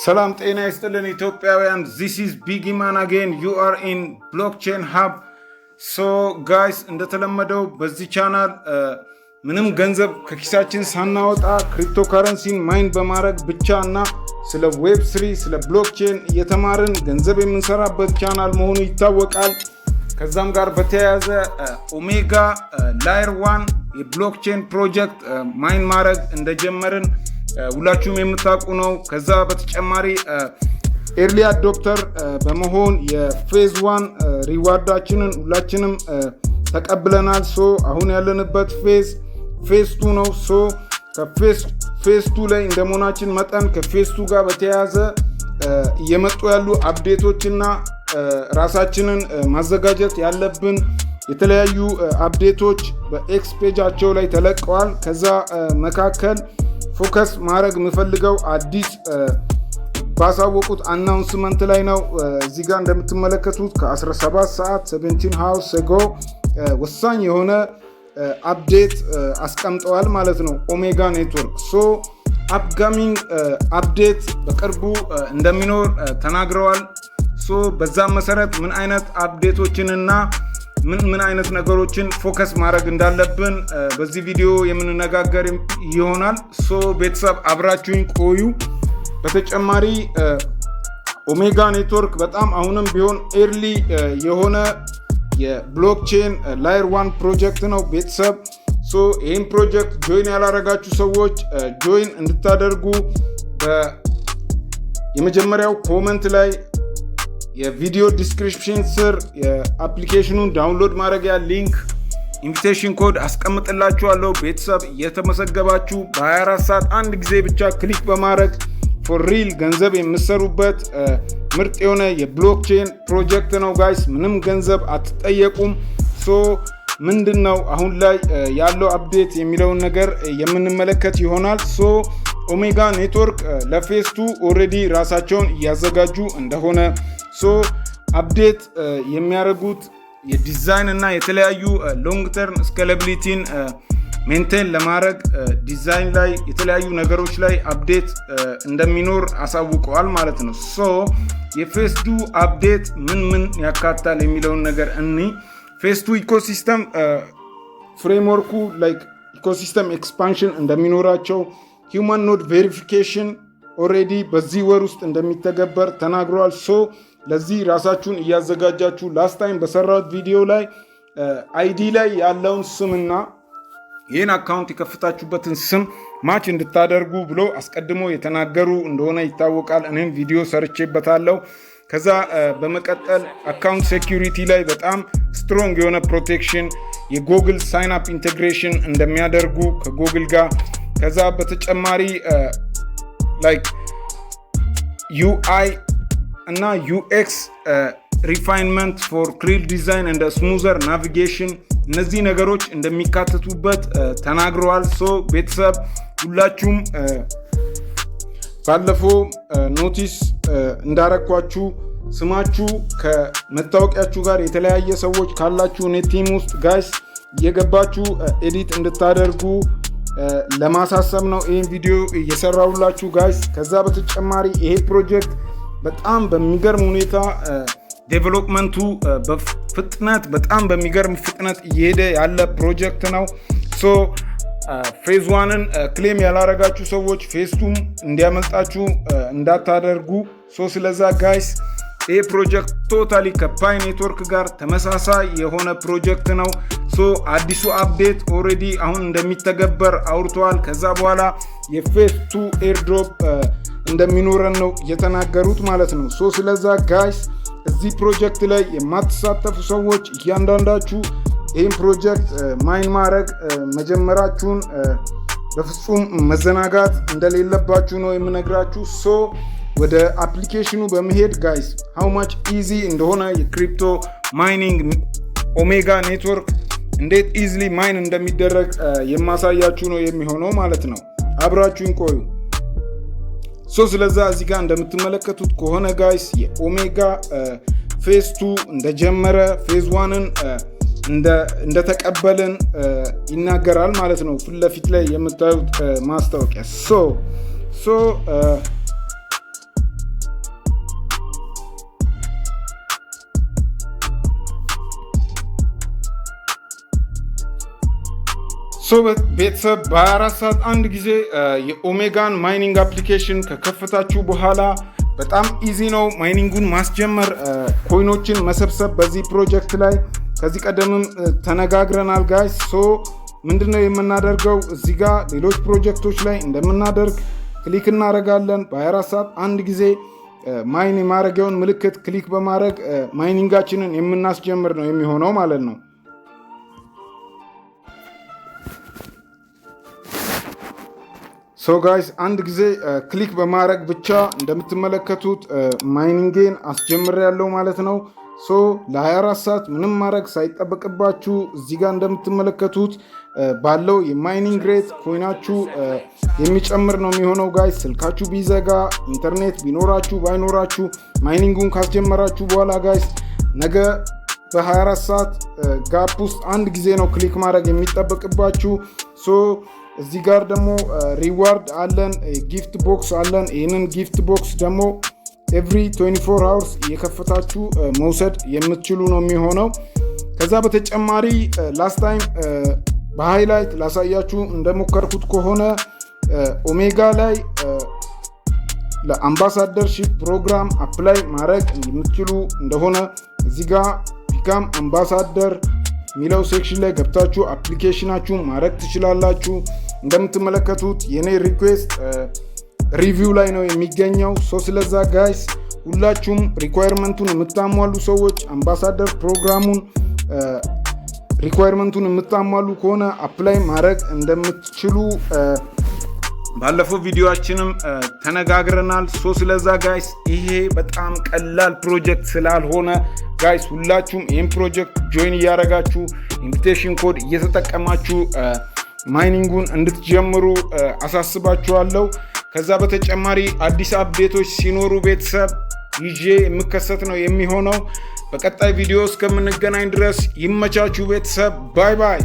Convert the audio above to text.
ሰላም ጤና ይስጥልን ኢትዮጵያውያን this is Biggie Man again you are in blockchain hub so guys እንደተለመደው በዚህ ቻናል ምንም ገንዘብ ከኪሳችን ሳናወጣ ክሪፕቶከረንሲን ማይን በማድረግ ብቻና ስለ ዌብ3 ስለ ብሎክቼን እየተማርን ገንዘብ የምንሰራበት ቻናል መሆኑ ይታወቃል። ከዛም ጋር በተያያዘ ኦሜጋ ላየር 1 የብሎክቼን ፕሮጀክት ማይን ማድረግ እንደጀመርን ሁላችሁም የምታውቁ ነው። ከዛ በተጨማሪ ኤርሊ አዶፕተር በመሆን የፌዝ 1 ሪዋርዳችንን ሁላችንም ተቀብለናል። ሶ አሁን ያለንበት ፌዝ 2 ነው። ሶ ከፌዝ 2 ላይ እንደመሆናችን መጠን ከፌዝ 2 ጋር በተያያዘ እየመጡ ያሉ አፕዴቶችና ራሳችንን ማዘጋጀት ያለብን የተለያዩ አፕዴቶች በኤክስ ፔጃቸው ላይ ተለቀዋል። ከዛ መካከል ፎከስ ማድረግ የምፈልገው አዲስ ባሳወቁት አናውንስመንት ላይ ነው። እዚህ ጋር እንደምትመለከቱት ከ17 ሰዓት 17 hours ago ወሳኝ የሆነ አፕዴት አስቀምጠዋል ማለት ነው ኦሜጋ ኔትወርክ። ሶ አፕጋሚንግ አፕዴት በቅርቡ እንደሚኖር ተናግረዋል። ሶ በዛ መሰረት ምን አይነት አፕዴቶችንና ምን አይነት ነገሮችን ፎከስ ማድረግ እንዳለብን በዚህ ቪዲዮ የምንነጋገር ይሆናል። ሶ ቤተሰብ አብራችሁኝ ቆዩ። በተጨማሪ ኦሜጋ ኔትወርክ በጣም አሁንም ቢሆን ኤርሊ የሆነ የብሎክቼን ላየር 1 ፕሮጀክት ነው ቤተሰብ። ሶ ይህን ፕሮጀክት ጆይን ያላረጋችሁ ሰዎች ጆይን እንድታደርጉ የመጀመሪያው ኮመንት ላይ የቪዲዮ ዲስክሪፕሽን ስር የአፕሊኬሽኑን ዳውንሎድ ማድረጊያ ሊንክ ኢንቪቴሽን ኮድ አስቀምጥላችኋለሁ። ቤተሰብ እየተመዘገባችሁ በ24 ሰዓት አንድ ጊዜ ብቻ ክሊክ በማድረግ ፎር ሪል ገንዘብ የምሰሩበት ምርጥ የሆነ የብሎክቼን ፕሮጀክት ነው ጋይስ። ምንም ገንዘብ አትጠየቁም። ሶ ምንድነው አሁን ላይ ያለው አፕዴት የሚለውን ነገር የምንመለከት ይሆናል። ሶ ኦሜጋ ኔትወርክ ለፌዝ 2 ኦልሬዲ ራሳቸውን እያዘጋጁ እንደሆነ ሶ አፕዴት የሚያደርጉት የዲዛይን እና የተለያዩ ሎንግ ተርም ስኬላቢሊቲን ሜንቴን ለማድረግ ዲዛይን ላይ የተለያዩ ነገሮች ላይ አፕዴት እንደሚኖር አሳውቀዋል ማለት ነው። ሶ የፌዝ 2 አፕዴት ምን ያካትታል የሚለውን ነገር ፌዝ 2 ኢኮሲስተም ፍሬምወርኩ ላይክ ኢኮሲስተም ኤክስፓንሽን እንደሚኖራቸው ሂውማን ኖድ ቬሪፊኬሽን ኦልሬዲ በዚህ ወር ውስጥ እንደሚተገበር ተናግሯል። ሶ ለዚህ ራሳችሁን እያዘጋጃችሁ ላስት ታይም በሰራሁት ቪዲዮ ላይ አይዲ ላይ ያለውን ስምና ይህን አካውንት የከፍታችሁበትን ስም ማች እንድታደርጉ ብሎ አስቀድሞ የተናገሩ እንደሆነ ይታወቃል። እኔም ቪዲዮ ሰርቼበታለሁ። ከዛ በመቀጠል አካውንት ሴኪዩሪቲ ላይ በጣም ስትሮንግ የሆነ ፕሮቴክሽን የጎግል ሳይን አፕ ኢንቴግሬሽን እንደሚያደርጉ ከጎግል ጋር ከዛ በተጨማሪ ላይክ ዩአይ እና ዩኤክስ ሪፋይንመንት ፎር ክሊር ዲዛይን እንደ ስሙዘር ናቪጌሽን እነዚህ ነገሮች እንደሚካተቱበት ተናግረዋል። ሶ ቤተሰብ ሁላችሁም ባለፈው ኖቲስ እንዳረኳችሁ ስማችሁ ከመታወቂያችሁ ጋር የተለያየ ሰዎች ካላችሁ እኔ ቲም ውስጥ ጋይስ እየገባችሁ ኤዲት እንድታደርጉ ለማሳሰብ ነው ይህን ቪዲዮ እየሰራሁላችሁ ጋይስ። ከዛ በተጨማሪ ይሄ ፕሮጀክት በጣም በሚገርም ሁኔታ ዴቨሎፕመንቱ በፍጥነት በጣም በሚገርም ፍጥነት እየሄደ ያለ ፕሮጀክት ነው። ሶ ፌዝ 1ን ክሌም ያላረጋችሁ ሰዎች ፌዝ 2 እንዲያመልጣችሁ እንዳታደርጉ። ሶ ስለዛ ጋይስ ይህ ፕሮጀክት ቶታሊ ከፓይ ኔትወርክ ጋር ተመሳሳይ የሆነ ፕሮጀክት ነው። ሶ አዲሱ አፕዴት ኦልሬዲ አሁን እንደሚተገበር አውርተዋል። ከዛ በኋላ የፌዝ 2 ኤርድሮፕ እንደሚኖረን ነው የተናገሩት ማለት ነው። ሶ ስለዛ ጋይስ እዚህ ፕሮጀክት ላይ የማትሳተፉ ሰዎች እያንዳንዳችሁ ይህን ፕሮጀክት ማይን ማድረግ መጀመራችሁን በፍጹም መዘናጋት እንደሌለባችሁ ነው የምነግራችሁ። ሶ ወደ አፕሊኬሽኑ በመሄድ ጋይስ ሃው ማች ኢዚ እንደሆነ የክሪፕቶ ማይኒንግ ኦሜጋ ኔትወርክ እንዴት ኢዝሊ ማይን እንደሚደረግ የማሳያችሁ ነው የሚሆነው ማለት ነው። አብራችሁን ቆዩ። ሶ ስለዛ እዚህ ጋር እንደምትመለከቱት ከሆነ ጋይስ የኦሜጋ ፌዝ 2 እንደጀመረ ፌዝ 1ን እንደተቀበልን ይናገራል ማለት ነው። ፊት ለፊት ላይ የምታዩት ማስታወቂያ ሶ ቤተሰብ በ24 ሰዓት አንድ ጊዜ የኦሜጋን ማይኒንግ አፕሊኬሽን ከከፈታችሁ በኋላ በጣም ኢዚ ነው ማይኒንጉን ማስጀመር፣ ኮይኖችን መሰብሰብ በዚህ ፕሮጀክት ላይ ከዚህ ቀደምም ተነጋግረናል ጋይስ። ምንድነው የምናደርገው? እዚህ ጋር ሌሎች ፕሮጀክቶች ላይ እንደምናደርግ ክሊክ እናደርጋለን። በ24 ሰዓት አንድ ጊዜ ማይን የማድረጊያውን ምልክት ክሊክ በማድረግ ማይኒንጋችንን የምናስጀምር ነው የሚሆነው ማለት ነው። ጋይስ አንድ ጊዜ ክሊክ በማድረግ ብቻ እንደምትመለከቱት ማይኒንጌን አስጀምሬያለሁ ማለት ነው። ለ24 ሰዓት ምንም ማድረግ ሳይጠበቅባችሁ እዚህ ጋር እንደምትመለከቱት ባለው የማይኒንግ ሬት ኮይናችሁ የሚጨምር ነው የሚሆነው ጋይስ። ስልካችሁ ቢዘጋ ኢንተርኔት ቢኖራችሁ ባይኖራችሁ ማይኒንጉን ካስጀመራችሁ በኋላ ጋይስ ነገ በ24 ሰዓት ጋፕ ውስጥ አንድ ጊዜ ነው ክሊክ ማድረግ የሚጠበቅባችሁ። እዚህ ጋር ደግሞ ሪዋርድ አለን፣ ጊፍት ቦክስ አለን። ይህንን ጊፍት ቦክስ ደግሞ ኤቭሪ 24 hours የከፈታችሁ መውሰድ የምትችሉ ነው የሚሆነው። ከዛ በተጨማሪ ላስት ታይም በሃይላይት ላሳያችሁ እንደሞከርኩት ከሆነ ኦሜጋ ላይ ለአምባሳደርሺፕ ፕሮግራም አፕላይ ማድረግ የምትችሉ እንደሆነ እዚህ ጋር ቢካም አምባሳደር ሚለው ሴክሽን ላይ ገብታችሁ አፕሊኬሽናችሁን ማድረግ ትችላላችሁ። እንደምትመለከቱት የኔ ሪኩዌስት ሪቪው ላይ ነው የሚገኘው። ስለዛ ጋይስ ሁላችሁም ሪኳየርመንቱን የምታሟሉ ሰዎች አምባሳደር ፕሮግራሙን ሪኳየርመንቱን የምታሟሉ ከሆነ አፕላይ ማድረግ እንደምትችሉ ባለፈው ቪዲዮአችንም ተነጋግረናል። ስለዛ ጋይስ ይሄ በጣም ቀላል ፕሮጀክት ስላልሆነ ጋይስ ሁላችሁም ይህን ፕሮጀክት ጆይን እያደረጋችሁ ኢንቪቴሽን ኮድ እየተጠቀማችሁ ማይኒንጉን እንድትጀምሩ አሳስባችኋለሁ። ከዛ በተጨማሪ አዲስ አፕዴቶች ሲኖሩ ቤተሰብ ይዤ የምከሰት ነው የሚሆነው። በቀጣይ ቪዲዮ እስከምንገናኝ ድረስ ይመቻችሁ ቤተሰብ። ባይ ባይ።